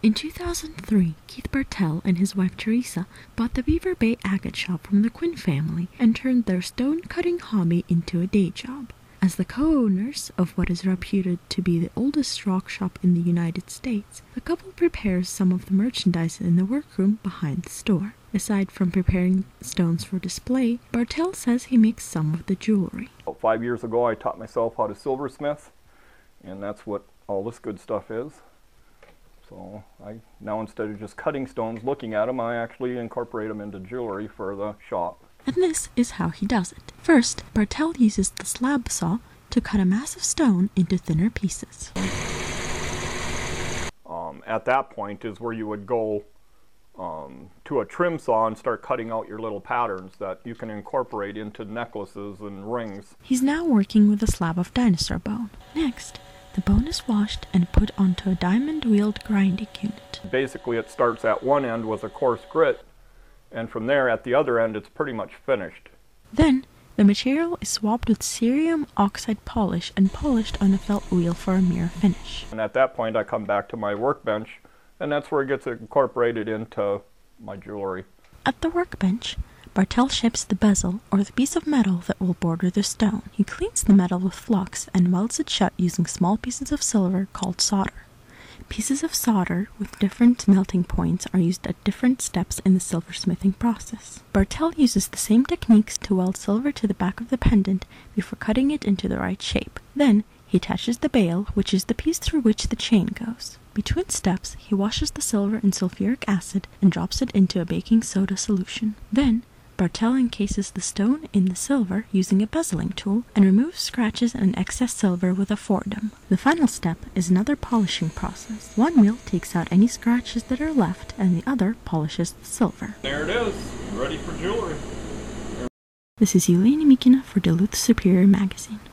In 2003, Keith Bartell and his wife Teresa bought the Beaver Bay agate shop from the Quinn family and turned their stone-cutting hobby into a day job. As the co-owners of what is reputed to be the oldest rock shop in the United States, the couple prepares some of the merchandise in the workroom behind the store. Aside from preparing stones for display, Bartell says he makes some of the jewelry. About 5 years ago, I taught myself how to silversmith, and that's what all this good stuff is. So now instead of just cutting stones, looking at them, I actually incorporate them into jewelry for the shop. And this is how he does it. First, Bartell uses the slab saw to cut a massive stone into thinner pieces. At that point is where you would go to a trim saw and start cutting out your little patterns that you can incorporate into necklaces and rings. He's now working with a slab of dinosaur bone. Next, the bone is washed and put onto a diamond-wheeled grinding unit. Basically, it starts at one end with a coarse grit, and from there, at the other end, it's pretty much finished. Then, the material is swabbed with cerium oxide polish and polished on a felt wheel for a mirror finish. And at that point, I come back to my workbench, and that's where it gets incorporated into my jewelry. At the workbench, Bartell shapes the bezel, or the piece of metal that will border the stone. He cleans the metal with flux and welds it shut using small pieces of silver called solder. Pieces of solder with different melting points are used at different steps in the silversmithing process. Bartell uses the same techniques to weld silver to the back of the pendant before cutting it into the right shape. Then, he attaches the bail, which is the piece through which the chain goes. Between steps, he washes the silver in sulfuric acid and drops it into a baking soda solution. Then, Bartell encases the stone in the silver using a bezeling tool and removes scratches and excess silver with a fordham. The final step is another polishing process. One wheel takes out any scratches that are left and the other polishes the silver. There it is, ready for jewelry. This is Yelena Mikina for Duluth Superior Magazine.